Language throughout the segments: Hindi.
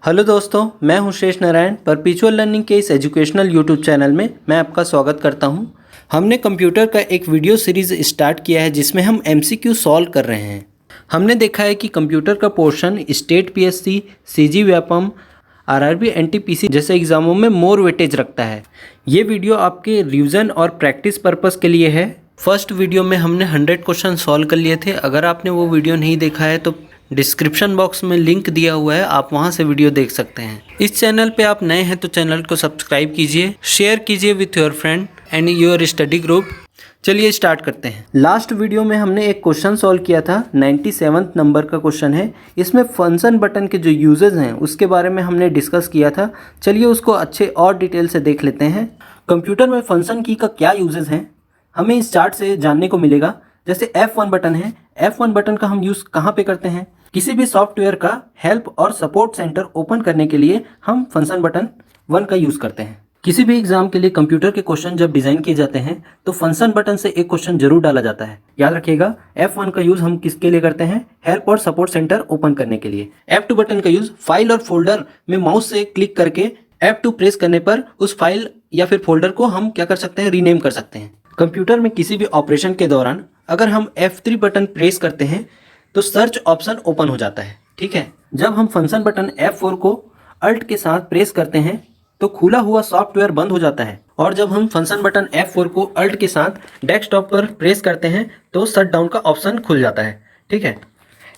हेलो दोस्तों, मैं हूं शेष नारायण। परपेचुअल लर्निंग के इस एजुकेशनल यूट्यूब चैनल में मैं आपका स्वागत करता हूं। हमने कंप्यूटर का एक वीडियो सीरीज़ स्टार्ट किया है जिसमें हम एमसीक्यू सॉल्व कर रहे हैं। हमने देखा है कि कंप्यूटर का portion state PSC, CG Vyapam, RRB, NTPC जैसे एग्जामों में मोर वेटेज रखता है। ये वीडियो आपके रिवीजन और प्रैक्टिस पर्पस के लिए है। फर्स्ट वीडियो में हमने 100 क्वेश्चन सॉल्व कर लिए थे। अगर आपने वो वीडियो नहीं देखा है तो डिस्क्रिप्शन बॉक्स में लिंक दिया हुआ है, आप वहां से वीडियो देख सकते हैं। इस चैनल पे आप नए हैं तो चैनल को सब्सक्राइब कीजिए, शेयर कीजिए with your friend and your study group. चलिए स्टार्ट करते हैं। लास्ट वीडियो में हमने एक क्वेश्चन सॉल्व किया था, 97 नंबर का क्वेश्चन है। इसमें फंक्शन बटन के जो यूजेस हैं उसके बारे में हमने डिस्कस किया था। चलिए उसको अच्छे और डिटेल से देख लेते हैं। कंप्यूटर में फंक्शन की का क्या यूजेस हैं हमें इस चार्ट से जानने को मिलेगा। जैसे F1 बटन है, F1 बटन का हम यूज़ कहाँ पे करते हैं? किसी भी सॉफ्टवेयर का हेल्प और सपोर्ट सेंटर ओपन करने के लिए हम फंक्शन बटन 1 का यूज़ करते हैं। किसी भी एग्जाम के लिए कंप्यूटर के क्वेश्चन जब डिज़ाइन किए जाते हैं तो फंक्शन बटन से एक क्वेश्चन जरूर डाला जाता है। याद रखिएगा, F1 का यूज़ हम किसके लिए करते हैं? हेल्प और सपोर्ट सेंटर ओपन करने के लिए। F2 बटन का यूज़ फाइल और फोल्डर में माउस से क्लिक करके F2 प्रेस करने पर उस फाइल या फिर फोल्डर को हम क्या कर सकते हैं? रीनेम कर सकते हैं। कंप्यूटर में किसी भी ऑपरेशन के दौरान अगर हम F3 बटन प्रेस करते हैं तो सर्च ऑप्शन ओपन हो जाता है। ठीक है, जब हम फंक्शन बटन F4 को अल्ट के साथ प्रेस करते हैं तो खुला हुआ सॉफ्टवेयर बंद हो जाता है, और जब हम फंक्शन बटन F4 को अल्ट के साथ डेस्कटॉप पर प्रेस करते हैं तो शट डाउन का ऑप्शन खुल जाता है। ठीक है,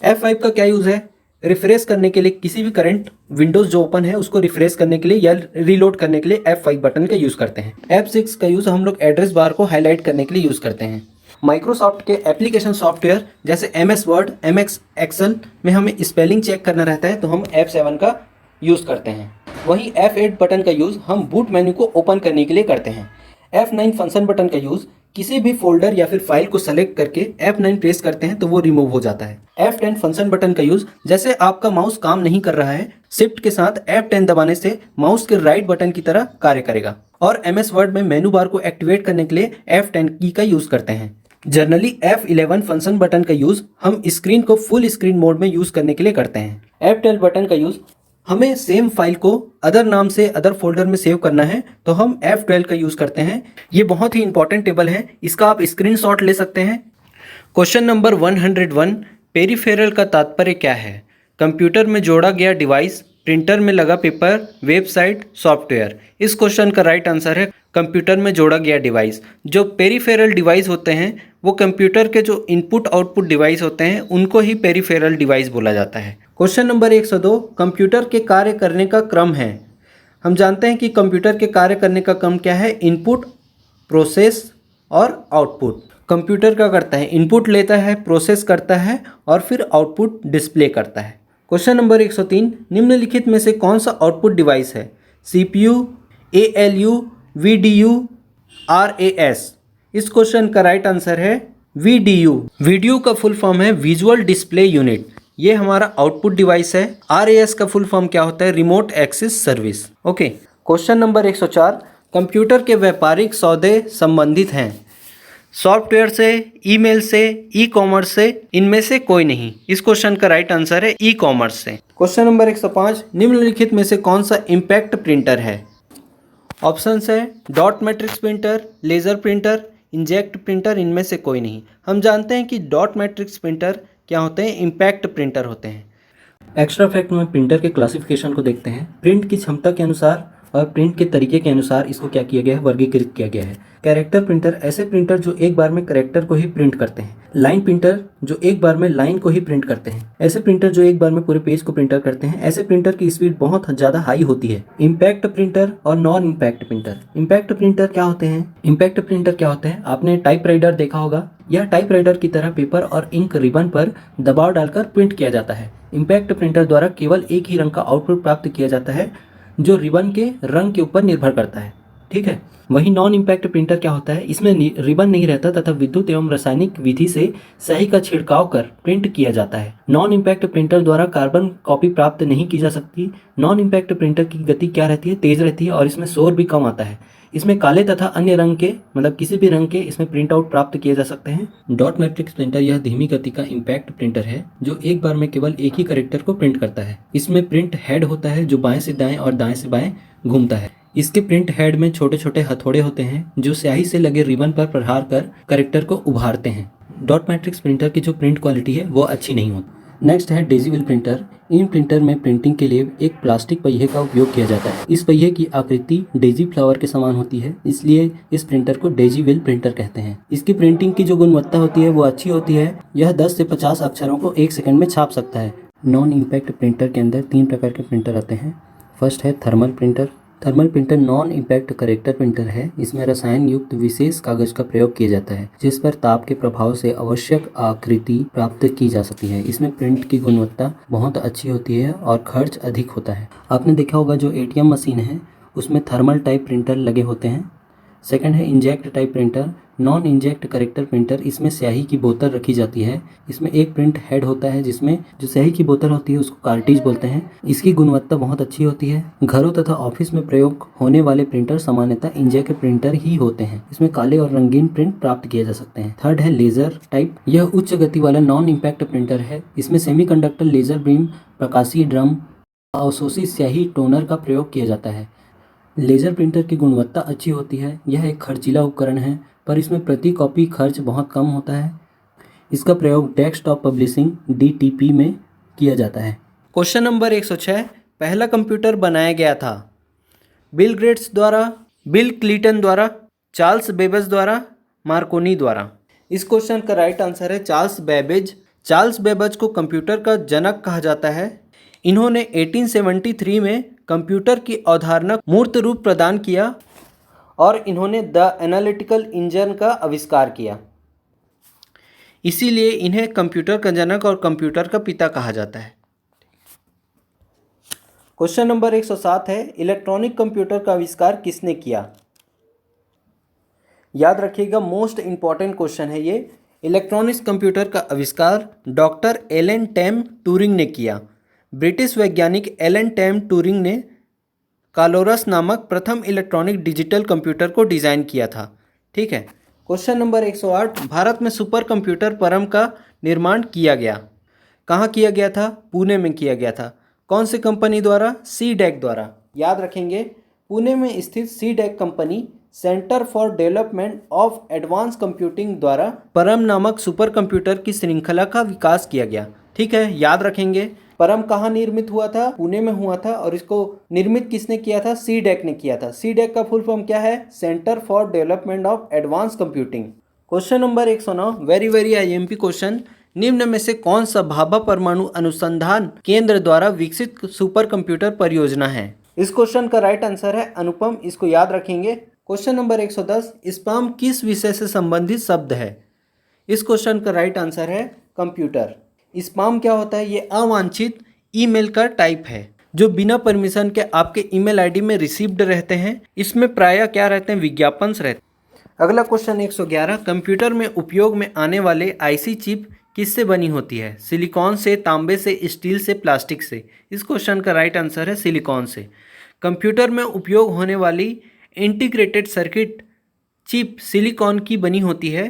F5 का क्या यूज़ है? रिफ्रेश करने के लिए, किसी भी करंट विंडोज़ जो ओपन है उसको रिफ्रेश करने के लिए या रीलोड करने के लिए F5 बटन का यूज़ करते हैं। F6 का यूज़ हम लोग एड्रेस बार को हाईलाइट करने के लिए यूज़ करते हैं। माइक्रोसॉफ्ट के एप्लीकेशन सॉफ्टवेयर जैसे MS वर्ड, MS एक्सेल में हमें स्पेलिंग चेक करना रहता है तो हम F7 का यूज़ करते हैं। वहीं F8 बटन का यूज़ हम बूट मेन्यू को ओपन करने के लिए करते हैं। F9 फंक्शन बटन का यूज़ किसी भी फोल्डर या फिर फाइल को सेलेक्ट करके F9 प्रेस करते हैं तो वो रिमूव हो जाता है। F10 फंक्शन बटन का यूज़ जैसे आपका माउस काम नहीं कर रहा है, शिफ्ट के साथ F10 दबाने से माउस के राइट बटन की तरह कार्य करेगा। और MS वर्ड में मेनू बार को एक्टिवेट करने के लिए F10 की का यूज़ करते हैं। जनरली F11 फंक्शन बटन का यूज़ हम स्क्रीन को फुल स्क्रीन मोड में यूज़ करने के लिए करते हैं। F12 बटन का यूज़ हमें सेम फाइल को अदर नाम से अदर फोल्डर में सेव करना है तो हम F12 का यूज़ करते हैं। ये बहुत ही इंपॉर्टेंट टेबल है, इसका आप स्क्रीनशॉट ले सकते हैं। क्वेश्चन नंबर 101, पेरिफेरल का तात्पर्य क्या है? कंप्यूटर में जोड़ा गया डिवाइस, प्रिंटर में लगा पेपर, वेबसाइट, सॉफ्टवेयर। इस क्वेश्चन का राइट आंसर है कंप्यूटर में जोड़ा गया डिवाइस। जो पेरिफेरल डिवाइस होते हैं वो कंप्यूटर के जो इनपुट आउटपुट डिवाइस होते हैं उनको ही पेरिफेरल डिवाइस बोला जाता है। क्वेश्चन नंबर 102, कंप्यूटर के कार्य करने का क्रम है। हम जानते हैं कि कंप्यूटर के कार्य करने का क्रम क्या है? इनपुट, प्रोसेस और आउटपुट। कंप्यूटर क्या करता है? इनपुट लेता है, प्रोसेस करता है और फिर आउटपुट डिस्प्ले करता है। क्वेश्चन नंबर 103, निम्नलिखित में से कौन सा आउटपुट डिवाइस है? CPU, ALU, VDU, RAS। इस क्वेश्चन का राइट आंसर है VDU। VDU का फुल फॉर्म है विजुअल डिस्प्ले यूनिट। ये हमारा आउटपुट डिवाइस है। RAS का फुल फॉर्म क्या होता है? Remote access service. Okay, question number 104, computer के व्यापारिक सौदे संबंधित हैं सॉफ्टवेयर से, ईमेल से, ई-कॉमर्स से, इनमें से कोई नहीं। इस क्वेश्चन का राइट आंसर है ई-कॉमर्स से। क्वेश्चन नंबर 105, निम्नलिखित में से कौन सा इम्पैक्ट प्रिंटर है? ऑप्शंस है dot matrix printer, laser printer, inject printer, इनमें से कोई नहीं। हम जानते हैं कि डॉट मैट्रिक्स प्रिंटर क्या होते हैं? इम्पैक्ट प्रिंटर होते हैं। एक्स्ट्रा फैक्ट में प्रिंटर के क्लासिफिकेशन को देखते हैं। प्रिंट की क्षमता के अनुसार और प्रिंट के तरीके के अनुसार इसको क्या किया गया है? वर्गीकृत किया गया है। कैरेक्टर प्रिंटर ऐसे प्रिंटर जो एक बार में कैरेक्टर को ही प्रिंट करते हैं। लाइन प्रिंटर जो एक बार में लाइन को ही प्रिंट करते हैं। ऐसे प्रिंटर जो एक बार में पूरे पेज को प्रिंटर करते हैं। ऐसे प्रिंटर की स्पीड बहुत ज़्यादा हाई होती है। इम्पैक्ट प्रिंटर और non impact printer. Impact printer क्या होते हैं? इम्पैक्ट प्रिंटर क्या होते हैं? आपने टाइपराइटर देखा होगा। यह टाइपराइटर की तरह पेपर और इंक रिबन पर दबाव डालकर प्रिंट किया जाता है। इम्पैक्ट प्रिंटर द्वारा केवल एक ही रंग का आउटपुट प्राप्त किया जाता है जो रिबन के रंग के ऊपर निर्भर करता है। ठीक है। वही नॉन इम्पैक्ट प्रिंटर क्या होता है, इसमें रिबन नहीं रहता तथा विद्युत एवं रासायनिक विधि से स्याही का छिड़काव कर प्रिंट किया जाता है। नॉन इम्पैक्ट प्रिंटर द्वारा कार्बन कॉपी प्राप्त नहीं की जा सकती। नॉन इम्पैक्ट प्रिंटर की गति क्या रहती है, तेज रहती है और इसमें शोर भी कम आता है। इसमें काले तथा अन्य रंग के मतलब किसी भी रंग के इसमें प्रिंट आउट प्राप्त किए जा सकते हैं। डॉट मैट्रिक्स प्रिंटर यह धीमी गति का इम्पैक्ट प्रिंटर है जो एक बार में केवल एक ही कैरेक्टर को प्रिंट करता है। इसमें प्रिंट हेड होता है जो बाएं से दाएं और दाएं से बाएं घूमता है। इसके प्रिंट हेड में छोटे छोटे हथौड़े होते हैं जो स्याही से लगे रिबन पर प्रहार कर कैरेक्टर को उभारते हैं। डॉट मैट्रिक्स प्रिंटर की जो प्रिंट क्वालिटी है वो अच्छी नहीं होती। नेक्स्ट है डेजीविल प्रिंटर। इन प्रिंटर में प्रिंटिंग के लिए एक प्लास्टिक पहिए का उपयोग किया जाता है। इस पहिए की आकृति डेजी फ्लावर के समान होती है, इसलिए इस प्रिंटर को डेजीविल प्रिंटर कहते हैं। इसकी प्रिंटिंग की जो गुणवत्ता होती है वो अच्छी होती है। यह 10 से 50 अक्षरों को 1 सेकंड में छाप सकता है। नॉन इम्पैक्ट प्रिंटर के अंदर 3 प्रकार के प्रिंटर आते हैं। फर्स्ट है thermal printer. Thermal printer non impact character printer है। इसमें रसायन युक्त विशेष कागज का प्रयोग किया जाता है जिस पर ताप के प्रभाव से आवश्यक आकृति प्राप्त की जा सकती है। इसमें प्रिंट की गुणवत्ता बहुत अच्छी होती है और खर्च अधिक होता है। आपने देखा होगा जो ATM मशीन है उसमें थर्मल टाइप प्रिंटर लगे होते हैं। सेकंड है inject type printer. Non inject character printer, इसमें स्याही की बोतल रखी जाती है। इसमें एक प्रिंट हेड होता है जिसमें जो स्याही की बोतल होती है उसको कार्टिज बोलते हैं। इसकी गुणवत्ता बहुत अच्छी होती है। घरों तथा ऑफिस में प्रयोग होने वाले प्रिंटर सामान्यतः इंजेक्ट प्रिंटर ही होते हैं। इसमें काले और रंगीन प्रिंट प्राप्त किए जा सकते हैं। थर्ड है लेजर टाइप। यह उच्च गति वाला नॉन इम्पैक्ट प्रिंटर है। इसमें सेमीकंडक्टर लेजर बीम, प्रकाशीय ड्रम, अवशोषित स्याही टोनर का प्रयोग किया जाता है। लेजर प्रिंटर की गुणवत्ता अच्छी होती है। यह एक खर्चीला उपकरण है पर इसमें प्रति कॉपी खर्च बहुत कम होता है। इसका प्रयोग डेस्कटॉप पब्लिशिंग DTP में किया जाता है। Question number 106। पहला कंप्यूटर बनाया गया था बिल गेट्स द्वारा, बिल क्लिंटन द्वारा, चार्ल्स बेबेज द्वारा, मार्कोनी द्वारा। इस क्वेश्चन का राइट आंसर है चार्ल्स बेबेज। चार्ल्स बेबेज को कंप्यूटर का जनक कहा जाता है। इन्होंने 1873 में कंप्यूटर की अवधारणा मूर्त रूप प्रदान किया और इन्होंने द एनालिटिकल इंजन का आविष्कार किया। इसीलिए इन्हें कंप्यूटर का जनक और कंप्यूटर का पिता कहा जाता है। क्वेश्चन नंबर 107 है इलेक्ट्रॉनिक कंप्यूटर का आविष्कार किसने किया। याद रखिएगा मोस्ट इंपॉर्टेंट क्वेश्चन है ये। इलेक्ट्रॉनिक्स कंप्यूटर का आविष्कार डॉक्टर एलन टैम टूरिंग ने किया। ब्रिटिश वैज्ञानिक एलन टैम टूरिंग ने कालोरस नामक प्रथम इलेक्ट्रॉनिक डिजिटल कंप्यूटर को डिज़ाइन किया था। ठीक है। Question number 108। भारत में सुपर कंप्यूटर परम का निर्माण किया गया। कहाँ किया गया था? पुणे में किया गया था। कौन सी कंपनी द्वारा? CDEC द्वारा। याद रखेंगे पुणे में स्थित CDEC company centre for development of advance computing द्वारा परम नामक सुपर कंप्यूटर की श्रृंखला का विकास किया गया। ठीक है, याद रखेंगे। परम कहाँ निर्मित हुआ था? पुणे में हुआ था। और इसको निर्मित किसने किया था? CDEC ने किया था। CDEC का फुल फॉर्म क्या है? Centre for development of advance computing. Question number 109। Very very IMP question. निम्न में से कौन सा भाभा परमाणु अनुसंधान केंद्र द्वारा विकसित सुपर कंप्यूटर परियोजना है? इस क्वेश्चन का राइट आंसर है अनुपम। इसको याद रखेंगे। Question number 110। स्पैम किस विषय से संबंधित शब्द है? इस क्वेश्चन का राइट आंसर है कंप्यूटर। स्पैम क्या होता है? ये अवांछित ईमेल का टाइप है जो बिना परमिशन के आपके ईमेल आईडी में रिसीव्ड रहते हैं। इसमें प्रायः क्या रहते हैं? विज्ञापन रहते हैं। अगला क्वेश्चन 111। कंप्यूटर में उपयोग में आने वाले IC चिप किससे बनी होती है? सिलिकॉन से, तांबे से, स्टील से, प्लास्टिक से। इस क्वेश्चन का राइट आंसर है सिलिकॉन से। कंप्यूटर में उपयोग होने वाली इंटीग्रेटेड सर्किट चिप सिलिकॉन की बनी होती है।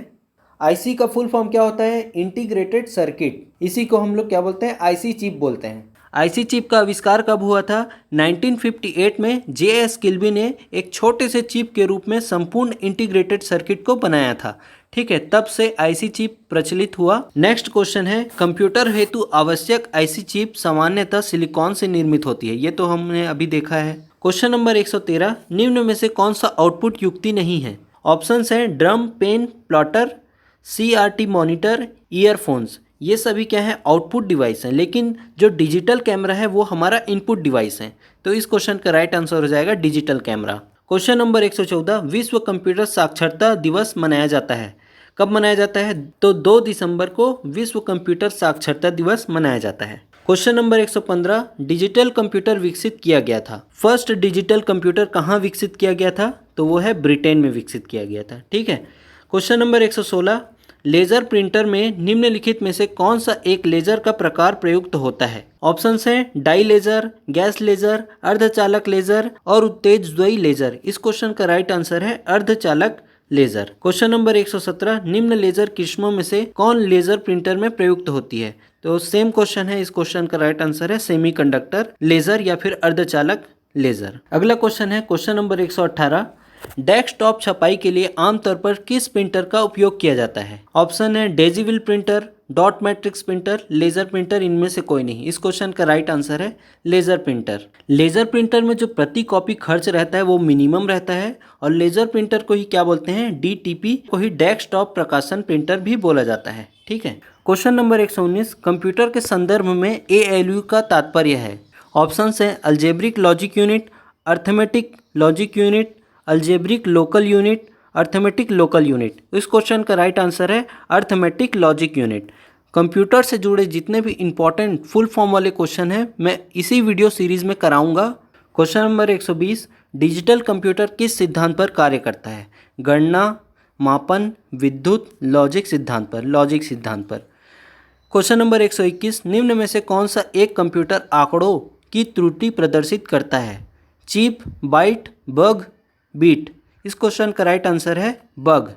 IC का फुल फॉर्म क्या होता है? Integrated circuit. इसी को हम लोग क्या बोलते हैं? IC चिप बोलते हैं। IC चिप का आविष्कार कब हुआ था? 1958 में JS किल्बी ने एक छोटे से चिप के रूप में संपूर्ण इंटीग्रेटेड सर्किट को बनाया था। ठीक है, तब से IC चिप प्रचलित हुआ। नेक्स्ट क्वेश्चन है कंप्यूटर हेतु आवश्यक IC चिप सामान्यतः सिलिकॉन से निर्मित होती है। ये तो हमने अभी देखा है। Question number 113। निम्न में से कौन सा आउटपुट युक्ति नहीं है? ऑप्शंस हैं drum, pen, plotter, CRT monitor, earphones. ये सभी क्या है? आउटपुट डिवाइस हैं। लेकिन जो डिजिटल कैमरा है वो हमारा इनपुट डिवाइस है। तो इस क्वेश्चन का राइट आंसर हो जाएगा डिजिटल कैमरा। Question number 114। विश्व कंप्यूटर साक्षरता दिवस मनाया जाता है। कब मनाया जाता है? तो 2 दिसंबर को विश्व कंप्यूटर साक्षरता दिवस मनाया जाता है। क्वेश्चन नंबर 115, डिजिटल कंप्यूटर विकसित किया गया था। फर्स्ट डिजिटल कंप्यूटर कहाँ विकसित किया गया था? तो वो है ब्रिटेन में विकसित किया गया था। ठीक है। क्वेश्चन नंबर 116, लेजर प्रिंटर में निम्नलिखित में से कौन सा एक लेजर का प्रकार प्रयुक्त होता है? ऑप्शंस हैं डाई लेजर, गैस लेजर, अर्धचालक लेजर और उत्तेजद्वयी लेजर। इस क्वेश्चन का राइट आंसर है अर्धचालक लेजर। क्वेश्चन नंबर 117, निम्न लेजर किस्मों में से कौन लेजर प्रिंटर में प्रयुक्त होती है? तो सेम क्वेश्चन है, इस क्वेश्चन का राइट आंसर है सेमीकंडक्टर लेजर या फिर अर्धचालक लेजर। अगला क्वेश्चन है क्वेश्चन नंबर 118, डेस्कटॉप छपाई के लिए आमतौर पर किस प्रिंटर का उपयोग किया जाता है? ऑप्शन है daisy wheel printer, dot matrix printer, laser printer, इनमें से कोई नहीं। इस क्वेश्चन का राइट आंसर है लेजर प्रिंटर। लेजर प्रिंटर में जो प्रति कॉपी खर्च रहता है वो मिनिमम रहता है और लेजर प्रिंटर को ही क्या बोलते हैं? डीटीपी को ही डेस्कटॉप प्रकाशन प्रिंटर भी बोला जाता है। ठीक है। क्वेश्चन नंबर 119, कंप्यूटर के संदर्भ में ALU का तात्पर्य है? ऑप्शंस हैं algebraic logic unit, arithmetic logic unit, algebraic local unit, arithmetic local unit. इस क्वेश्चन का राइट आंसर है अर्थमेटिक लॉजिक यूनिट। कंप्यूटर से जुड़े जितने भी इंपॉर्टेंट फुल फॉर्म वाले क्वेश्चन हैं मैं इसी वीडियो सीरीज में कराऊंगा। क्वेश्चन नंबर 120, डिजिटल कंप्यूटर किस सिद्धांत पर कार्य करता है? गणना, मापन, विद्युत, लॉजिक सिद्धांत पर। लॉजिक सिद्धांत पर। क्वेश्चन नंबर 121, निम्न में से कौन सा एक कंप्यूटर आंकड़ों की त्रुटि प्रदर्शित करता है? Chip, byte, bug, bit. इस क्वेश्चन का राइट आंसर है बग।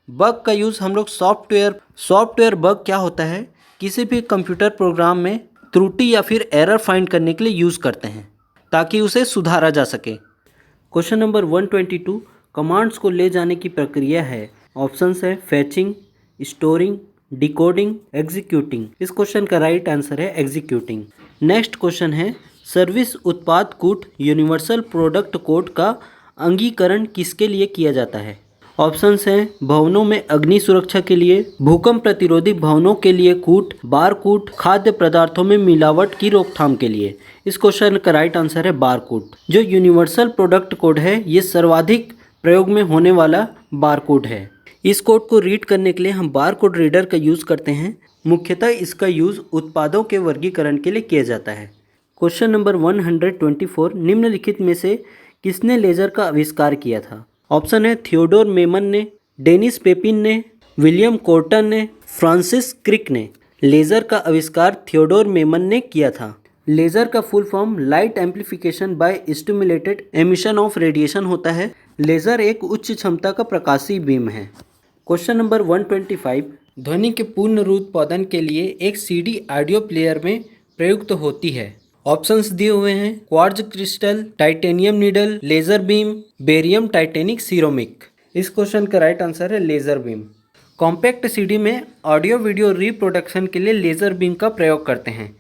बग का यूज़ हम लोग सॉफ्टवेयर बग क्या होता है? किसी भी कंप्यूटर प्रोग्राम में त्रुटि या फिर एरर फाइंड करने के लिए यूज़ करते हैं ताकि उसे सुधारा जा सके। क्वेश्चन नंबर 122, कमांड्स को ले जाने की प्रक्रिया है? ऑप्शंस है फैचिंग, स्टोरिंग, डिकोडिंग, एग्जीक्यूटिंग। इस क्वेश्चन का राइट आंसर है एग्जीक्यूटिंग। नेक्स्ट क्वेश्चन है सर्विस उत्पाद कूट यूनिवर्सल प्रोडक्ट कोड का अंगीकरण किसके लिए किया जाता है? ऑप्शंस हैं भवनों में अग्नि सुरक्षा के लिए, भूकंप प्रतिरोधी भवनों के लिए कूट, बार कूट, खाद्य पदार्थों में मिलावट की रोकथाम के लिए। इस क्वेश्चन का राइट आंसर है बार कूट। जो यूनिवर्सल प्रोडक्ट कोड है ये सर्वाधिक प्रयोग में होने वाला बार कोड है। इस कोड को रीड करने के लिए हम बार कोड रीडर का यूज़ करते हैं। मुख्यतः इसका यूज़ उत्पादों के वर्गीकरण के लिए किया जाता है। क्वेश्चन नंबर 124, निम्नलिखित में से किसने लेजर का आविष्कार किया था? ऑप्शन है थियोडोर मेमन ने, डेनिस पेपिन ने, विलियम कोर्टन ने, फ्रांसिस क्रिक ने। लेजर का आविष्कार थियोडोर मेमन ने किया था। लेजर का full form light amplification by stimulated emission of radiation होता है। लेजर एक उच्च क्षमता का प्रकाशीय बीम है। क्वेश्चन नंबर 125, ध्वनि के पूर्ण उत्पादन के लिए एक CD ऑडियो प्लेयर में प्रयुक्त होती है। ऑप्शंस दिए हुए हैं quartz crystal, titanium needle, laser beam, barium titanate ceramic. इस क्वेश्चन का राइट आंसर है लेजर बीम। कॉम्पैक्ट CD में ऑडियो वीडियो रिप्रोडक्शन के लिए लेजर बीम का प्रयोग करते हैं।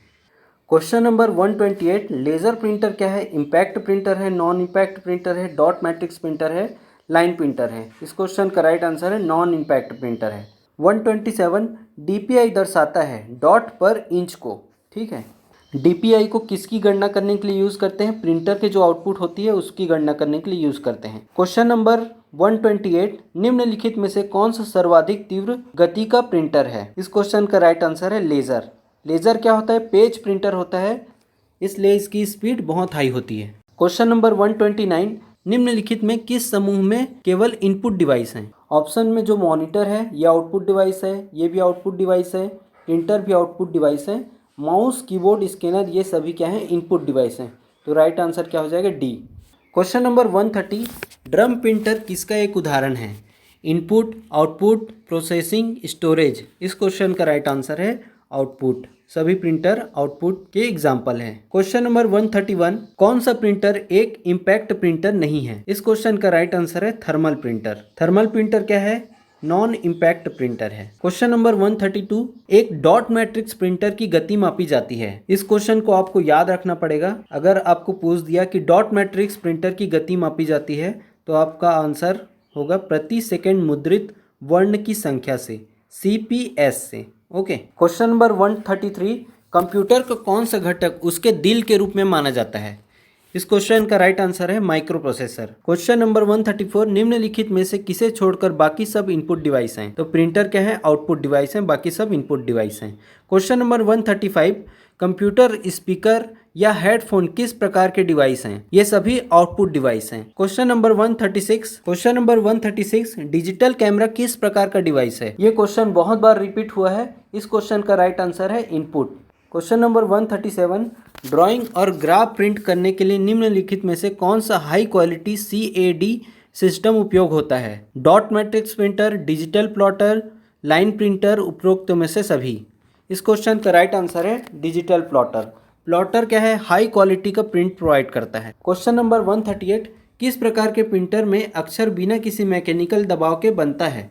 क्वेश्चन नंबर 128, लेजर प्रिंटर क्या है? इम्पैक्ट प्रिंटर है, नॉन इम्पैक्ट प्रिंटर है, डॉट मैट्रिक्स प्रिंटर है, लाइन प्रिंटर है। इस क्वेश्चन का राइट आंसर है नॉन इम्पैक्ट प्रिंटर है। 127, DPI दर्शाता है डॉट पर इंच को। ठीक है। DPI को किसकी गणना करने के लिए यूज़ करते हैं? प्रिंटर के जो आउटपुट होती है उसकी गणना करने के लिए यूज़ करते हैं। क्वेश्चन नंबर 128, निम्नलिखित में से कौन सा सर्वाधिक तीव्र गति का प्रिंटर है? इस क्वेश्चन का राइट आंसर है लेजर। लेजर क्या होता है? पेज प्रिंटर होता है, इसलिए इसकी स्पीड बहुत हाई होती है। क्वेश्चन नंबर 129, निम्नलिखित में किस समूह में केवल इनपुट डिवाइस हैं? ऑप्शन में जो मॉनिटर है ये आउटपुट डिवाइस है, ये भी आउटपुट डिवाइस है, प्रिंटर भी आउटपुट डिवाइस है, माउस, कीबोर्ड, स्कैनर ये सभी क्या हैं? इनपुट डिवाइस हैं। तो राइट आंसर क्या हो जाएगा? D. Question number 130, drum printer किसका एक उदाहरण है? Input, output, processing, storage. इस क्वेश्चन का राइट आंसर है आउटपुट। सभी प्रिंटर आउटपुट के एग्जाम्पल हैं। क्वेश्चन नंबर 131, कौन सा प्रिंटर एक इम्पैक्ट प्रिंटर नहीं है? इस क्वेश्चन का राइट आंसर है थर्मल प्रिंटर। थर्मल प्रिंटर क्या है? नॉन इम्पैक्ट प्रिंटर है। क्वेश्चन नंबर 132, एक डॉट मैट्रिक्स प्रिंटर की गति मापी जाती है। इस क्वेश्चन को आपको याद रखना पड़ेगा। अगर आपको पूछ दिया कि डॉट मैट्रिक्स प्रिंटर की गति मापी जाती है तो आपका आंसर होगा प्रति सेकंड मुद्रित वर्ण की संख्या से, CPS से। ओके। क्वेश्चन नंबर 133, कंप्यूटर का कौन सा घटक उसके दिल के रूप में माना जाता है? इस क्वेश्चन का राइट आंसर है माइक्रो प्रोसेसर। क्वेश्चन नंबर 134, निम्नलिखित में से किसे छोड़कर बाकी सब इनपुट डिवाइस हैं? तो प्रिंटर क्या है? आउटपुट डिवाइस है, बाकी सब इनपुट डिवाइस हैं। क्वेश्चन नंबर 135, कंप्यूटर, स्पीकर या हेडफोन किस प्रकार के डिवाइस हैं? ये सभी आउटपुट डिवाइस हैं। क्वेश्चन नंबर 136, डिजिटल कैमरा किस प्रकार का डिवाइस है? ये क्वेश्चन बहुत बार रिपीट हुआ है। इस क्वेश्चन का राइट आंसर है इनपुट। क्वेश्चन नंबर 137, ड्राइंग और ग्राफ प्रिंट करने के लिए निम्नलिखित में से कौन सा हाई क्वालिटी CAD सिस्टम उपयोग होता है? Dot matrix printer, digital plotter, line printer, उपरोक्त में से सभी। इस क्वेश्चन का राइट आंसर है डिजिटल प्लॉटर। प्लॉटर क्या है? हाई क्वालिटी का प्रिंट प्रोवाइड करता है। क्वेश्चन नंबर 138, किस प्रकार के प्रिंटर में अक्षर बिना किसी मैकेनिकल दबाव के बनता है?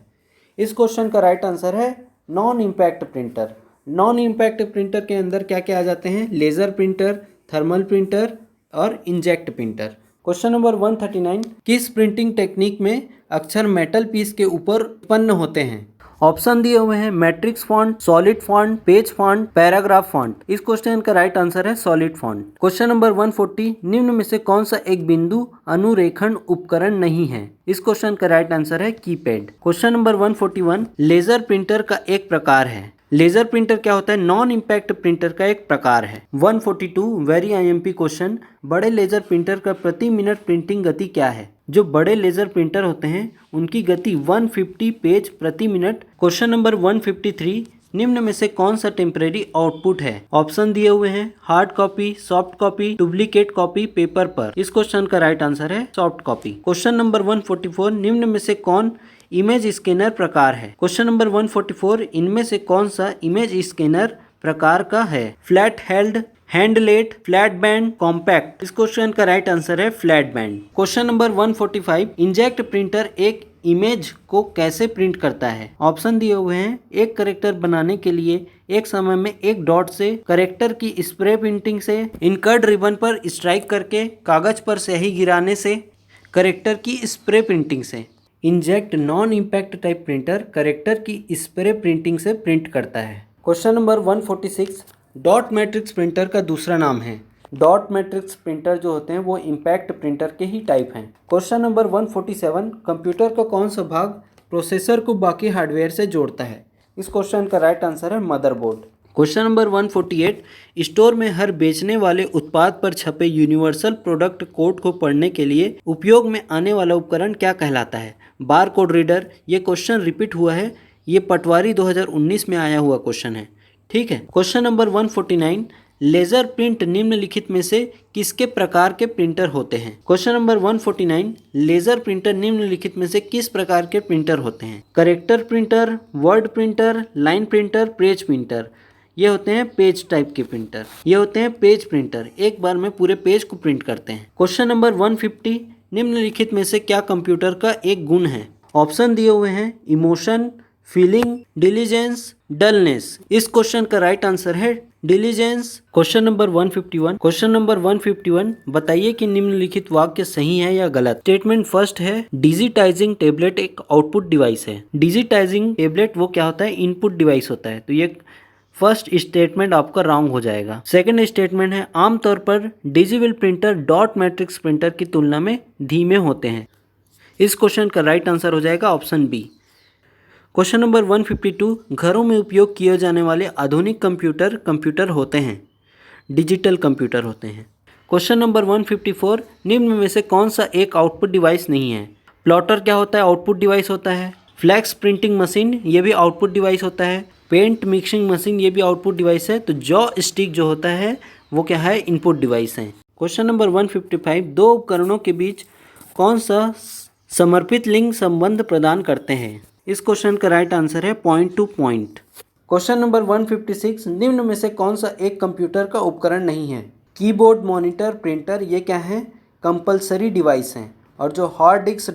इस क्वेश्चन का राइट आंसर है non impact printer. Non impact printer के अंदर क्या क्या आ जाते हैं? लेज़र प्रिंटर, थर्मल प्रिंटर और इंजेक्ट प्रिंटर। क्वेश्चन नंबर 139, किस प्रिंटिंग टेक्निक में अक्षर मेटल पीस के ऊपर उत्पन्न होते हैं? ऑप्शन दिए हुए हैं matrix font, solid font, page font, paragraph font. इस क्वेश्चन का राइट आंसर है सॉलिड फॉन्ट। क्वेश्चन नंबर 140, निम्न में से कौन सा एक बिंदु अनुरेखण उपकरण नहीं है? इस क्वेश्चन का राइट आंसर है keypad. Question number 141, laser printer का एक प्रकार है। लेजर प्रिंटर क्या होता है? नॉन इम्पैक्ट प्रिंटर का एक प्रकार है। 142, वेरी IMP क्वेश्चन, बड़े लेजर प्रिंटर का प्रति मिनट प्रिंटिंग गति क्या है? जो बड़े लेजर प्रिंटर होते हैं उनकी गति 150 पेज प्रति मिनट। क्वेश्चन नंबर 153, निम्न में से कौन सा टेम्परेरी आउटपुट है? ऑप्शन दिए हुए हैं hard copy, soft copy, duplicate copy, paper पर। इस क्वेश्चन का राइट आंसर है सॉफ्ट कॉपी। क्वेश्चन नंबर 144, निम्न में से कौन इमेज स्कैनर प्रकार है? क्वेश्चन नंबर 144, इनमें से कौन सा इमेज स्कैनर प्रकार का है? Flat held, handheld, flat bed, compact. इस क्वेश्चन का राइट आंसर है flat bed. Question number 145, inkjet printer एक इमेज को कैसे प्रिंट करता है? ऑप्शन दिए हुए हैं एक करेक्टर बनाने के लिए एक समय में एक डॉट से, करेक्टर की स्प्रे प्रिंटिंग से, इनकर्ड रिबन पर स्ट्राइक करके, कागज पर स्याही गिराने से, करेक्टर की स्प्रे प्रिंटिंग से। Inject non impact type printer character की स्प्रे प्रिंटिंग से प्रिंट करता है। Question number 146, dot matrix printer का दूसरा नाम है। डॉट मैट्रिक्स प्रिंटर जो होते हैं वो इम्पैक्ट प्रिंटर के ही टाइप हैं। क्वेश्चन नंबर 147, कंप्यूटर का कौन सा भाग प्रोसेसर को बाकी हार्डवेयर से जोड़ता है? इस क्वेश्चन का राइट आंसर है मदरबोर्ड। क्वेश्चन नंबर 148, स्टोर में हर बेचने वाले उत्पाद पर छपे यूनिवर्सल प्रोडक्ट कोड को पढ़ने के लिए उपयोग में आने वाला उपकरण क्या कहलाता है? Bar code reader. ये क्वेश्चन रिपीट हुआ है, ये पटवारी 2019 में आया हुआ क्वेश्चन है। ठीक है। क्वेश्चन नंबर 149, लेजर प्रिंट निम्नलिखित में से किसके प्रकार के प्रिंटर होते हैं? क्वेश्चन नंबर 149, लेजर प्रिंटर निम्नलिखित में से किस प्रकार के प्रिंटर होते हैं? Character printer, word printer, line printer, page printer. ये होते हैं पेज टाइप के प्रिंटर। ये होते हैं पेज प्रिंटर, एक बार में पूरे पेज को प्रिंट करते हैं। क्वेश्चन नंबर 150, निम्नलिखित में से क्या कंप्यूटर का एक गुण है? ऑप्शन दिए हुए हैं इमोशन, फीलिंग, डिलीजेंस, डलनेस। इस क्वेश्चन का राइट आंसर है डिलीजेंस। क्वेश्चन नंबर 151, बताइए कि निम्नलिखित वाक्य सही है या गलत। स्टेटमेंट फर्स्ट है, डिजिटाइजिंग टेबलेट एक आउटपुट डिवाइस है। डिजिटाइजिंग टेबलेट वो क्या होता है? इनपुट डिवाइस होता है। तो ये फर्स्ट स्टेटमेंट आपका रॉन्ग हो जाएगा। सेकंड स्टेटमेंट है, आमतौर पर digital printer dot matrix printer की तुलना में धीमे होते हैं। इस क्वेश्चन का राइट आंसर हो जाएगा ऑप्शन बी। क्वेश्चन नंबर 152, घरों में उपयोग किए जाने वाले आधुनिक कंप्यूटर होते हैं, डिजिटल कंप्यूटर होते हैं। क्वेश्चन नंबर 154, निम्न में से कौन सा एक आउटपुट डिवाइस नहीं है? प्लॉटर क्या होता है? आउटपुट डिवाइस होता है। फ्लैक्स प्रिंटिंग मशीन, ये भी आउटपुट डिवाइस होता है। पेंट मिक्सिंग मशीन, ये भी आउटपुट डिवाइस है। तो जॉ स्टिक जो होता है वो क्या है? इनपुट डिवाइस है। क्वेश्चन नंबर 155, दो उपकरणों के बीच कौन सा समर्पित लिंक संबंध प्रदान करते हैं? इस क्वेश्चन का राइट आंसर है point two point. Question number 156, निम्न में से कौन सा एक कंप्यूटर का उपकरण नहीं है? कीबोर्ड, मॉनिटर, प्रिंटर, ये क्या है? कंपलसरी डिवाइस हैं। और जो हार्ड डिस्क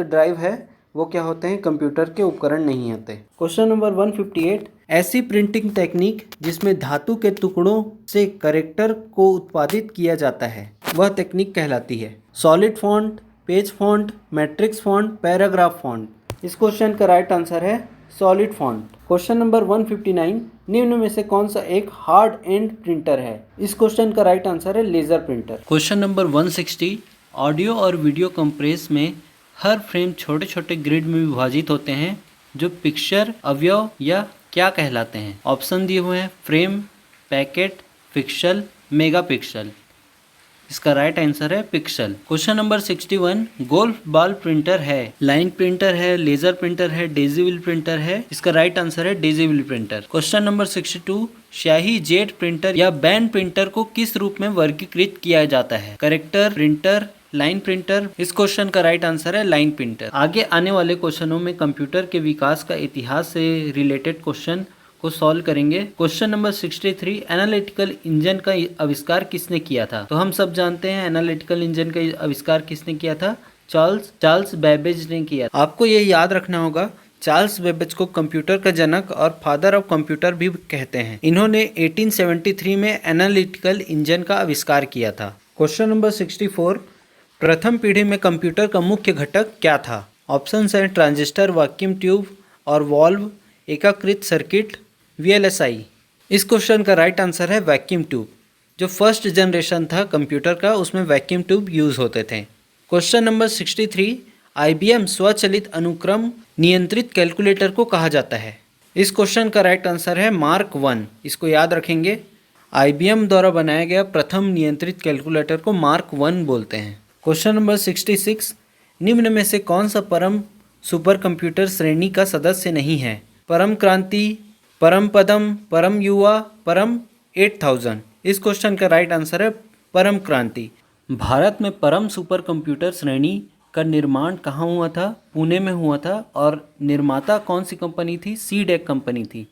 ड्राइव है वो क्या होते हैं? कंप्यूटर के उपकरण नहीं होते। क्वेश्चन नंबर 158, ऐसी प्रिंटिंग टेक्निक जिसमें धातु के टुकड़ों से कैरेक्टर को उत्पादित किया जाता है वह टेक्निक कहलाती है? Solid font, page font, matrix font, paragraph font. इस क्वेश्चन का राइट आंसर है सॉलिड फॉन्ट। क्वेश्चन नंबर 159, निम्न में से कौन सा एक हार्ड एंड प्रिंटर है? इस क्वेश्चन का राइट आंसर है laser printer. Question number 160, audio और वीडियो कंप्रेस में हर फ्रेम छोटे छोटे ग्रिड में विभाजित होते हैं जो पिक्चर अवयव या क्या कहलाते हैं? ऑप्शन दिए हुए हैं फ्रेम, पैकेट, पिक्सल, मेगापिक्सल। इसका राइट आंसर है pixel. Question number 61, golf ball printer है, लाइन प्रिंटर है, लेजर प्रिंटर है, डेजिबल प्रिंटर है? इसका राइट आंसर है डेजिबल प्रिंटर। क्वेश्चन नंबर 62, स्याही जेट प्रिंटर या बैन प्रिंटर को किस रूप में वर्गीकृत किया जाता है? Character printer, line printer? इस क्वेश्चन का राइट आंसर है लाइन प्रिंटर। आगे आने वाले क्वेश्चनों में कंप्यूटर के विकास का इतिहास से रिलेटेड क्वेश्चन को सॉल्व करेंगे। क्वेश्चन नंबर 63, एनालिटिकल इंजन का आविष्कार किसने किया था? तो हम सब जानते हैं एनालिटिकल इंजन का आविष्कार किसने किया था? चार्ल्स बेबेज ने किया। आपको ये याद रखना होगा, चार्ल्स बेबेज को कंप्यूटर का जनक और फादर ऑफ कंप्यूटर भी कहते हैं। इन्होंने 1873 में एनालिटिकल इंजन का आविष्कार किया था। क्वेश्चन नंबर 64, प्रथम पीढ़ी में कंप्यूटर का मुख्य घटक क्या था? ऑप्शन है ट्रांजिस्टर, वैक्यूम ट्यूब और वॉल्व, एकीकृत सर्किट, VLSI। इस क्वेश्चन का राइट आंसर है वैक्यूम ट्यूब। जो फर्स्ट जनरेशन था कंप्यूटर का उसमें वैक्यूम ट्यूब यूज़ होते थे। क्वेश्चन नंबर 63, IBM स्वचालित अनुक्रम नियंत्रित कैलकुलेटर को कहा जाता है? इस क्वेश्चन का राइट आंसर है मार्क 1। इसको याद रखेंगे, IBM द्वारा बनाया गया प्रथम नियंत्रित कैलकुलेटर को मार्क 1 बोलते हैं। क्वेश्चन नंबर 66, निम्न में से कौन सा परम सुपर कंप्यूटर श्रेणी का सदस्य नहीं है? परम क्रांति, परम पदम, परम युवा, परम 8000? इस क्वेश्चन का राइट आंसर है परम क्रांति। भारत में परम सुपर कंप्यूटर श्रेणी का निर्माण कहाँ हुआ था? पुणे में हुआ था। और निर्माता कौन सी कंपनी थी? सीडेक कंपनी थी।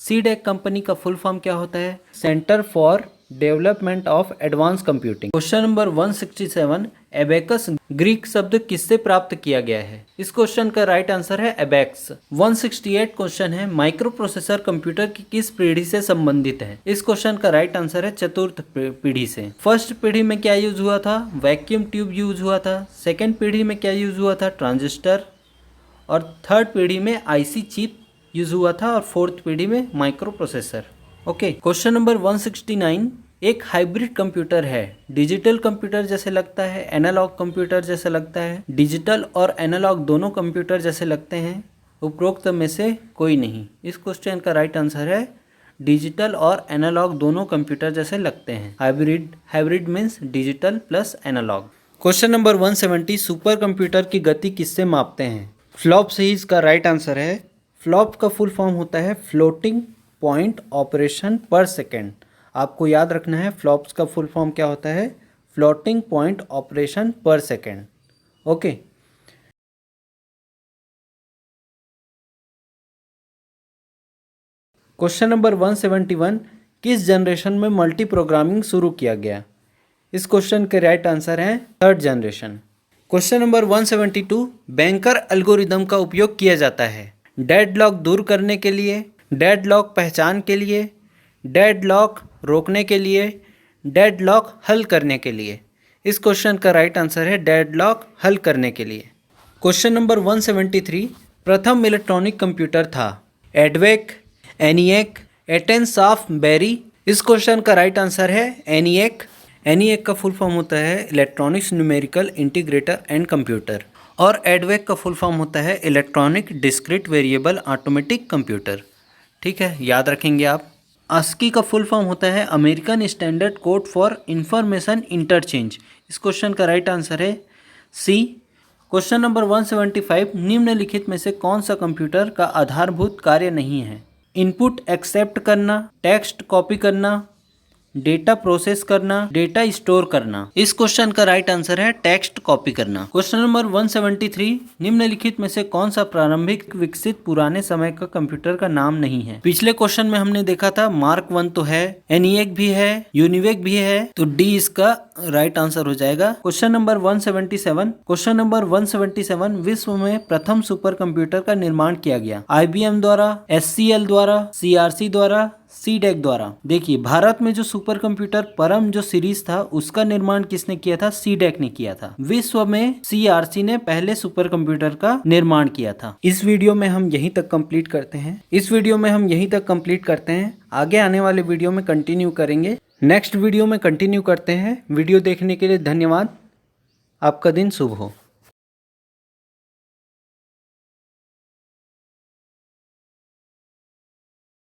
सीडेक कंपनी का फुल फॉर्म क्या होता है? Centre for development of advance computing. Question number 167, abacus Greek शब्द किससे प्राप्त किया गया है? इस क्वेश्चन का राइट आंसर है एबेक्स। 168 क्वेश्चन है, माइक्रो प्रोसेसर कंप्यूटर की किस पीढ़ी से संबंधित है? इस क्वेश्चन का राइट आंसर है चतुर्थ पीढ़ी से। फर्स्ट पीढ़ी में क्या यूज हुआ था? वैक्यूम ट्यूब यूज हुआ था। सेकेंड पीढ़ी में क्या यूज हुआ था? ट्रांजिस्टर। और थर्ड पीढ़ी में IC चिप यूज हुआ था। और फोर्थ पीढ़ी में micro processor. Okay. Question number 169, एक हाइब्रिड कंप्यूटर है, डिजिटल कंप्यूटर जैसे लगता है, एनालॉग कंप्यूटर जैसे लगता है, डिजिटल और एनालॉग दोनों कंप्यूटर जैसे लगते हैं, उपरोक्त में से कोई नहीं। इस क्वेश्चन का राइट आंसर है डिजिटल और एनालॉग दोनों कंप्यूटर जैसे लगते हैं। Hybrid means digital plus analog. Question number 170, super computer की गति किससे मापते हैं? फ्लॉप से ही इसका राइट आंसर है। फ्लॉप का फुल फॉर्म होता है floating point operation per second. आपको याद रखना है फ्लॉप्स का फुल फॉर्म क्या होता है? Floating point operation per second. Okay. Question number 171, किस जनरेशन में मल्टी प्रोग्रामिंग शुरू किया गया? इस क्वेश्चन के राइट आंसर है third generation. Question number 172, banker algorithm का उपयोग किया जाता है डेडलॉक दूर करने के लिए, डेडलॉक पहचान के लिए, डेडलॉक रोकने के लिए, डेडलॉक हल करने के लिए? इस क्वेश्चन का राइट आंसर है डेडलॉक हल करने के लिए। क्वेश्चन नंबर 173, प्रथम इलेक्ट्रॉनिक कंप्यूटर था एडवेक, एनिएक, एटेंस ऑफ बेरी? इस क्वेश्चन का राइट आंसर है एनिएक। एनिएक का फुल फॉर्म होता है electronics numerical integrator and computer. और एडवेक का फुल फॉर्म होता है electronic discrete variable automatic computer. ठीक है, याद रखेंगे आप। ASCII का फुल फॉर्म होता है American standard code for information interchange. इस क्वेश्चन का राइट आंसर है C। क्वेश्चन नंबर 175, निम्नलिखित में से कौन सा कंप्यूटर का आधारभूत कार्य नहीं है? इनपुट एक्सेप्ट करना, टेक्स्ट कॉपी करना, डेटा प्रोसेस करना, डेटा स्टोर करना? इस क्वेश्चन का राइट आंसर है टेक्स्ट कॉपी करना। क्वेश्चन नंबर 173, निम्नलिखित में से कौन सा प्रारंभिक विकसित पुराने समय का कंप्यूटर का नाम नहीं है? पिछले क्वेश्चन में हमने देखा था मार्क 1 तो है, एनिएक भी है, यूनिवेक भी है, तो D इसका राइट आंसर हो जाएगा। क्वेश्चन नंबर 177, विश्व में प्रथम सुपर कंप्यूटर का निर्माण किया गया IBM द्वारा, SCL द्वारा, CRC द्वारा, सीडेक द्वारा। देखिए भारत में जो सुपर कंप्यूटर परम जो सीरीज था उसका निर्माण किसने किया था? सीडेक ने किया था। विश्व में सीआरसी ने पहले सुपर कंप्यूटर का निर्माण किया था। इस वीडियो में हम यहीं तक कंप्लीट करते हैं। आगे आने वाले वीडियो में कंटिन्यू करेंगे। नेक्स्ट वीडियो में कंटिन्यू करते हैं। वीडियो देखने के लिए धन्यवाद। आपका दिन शुभ हो।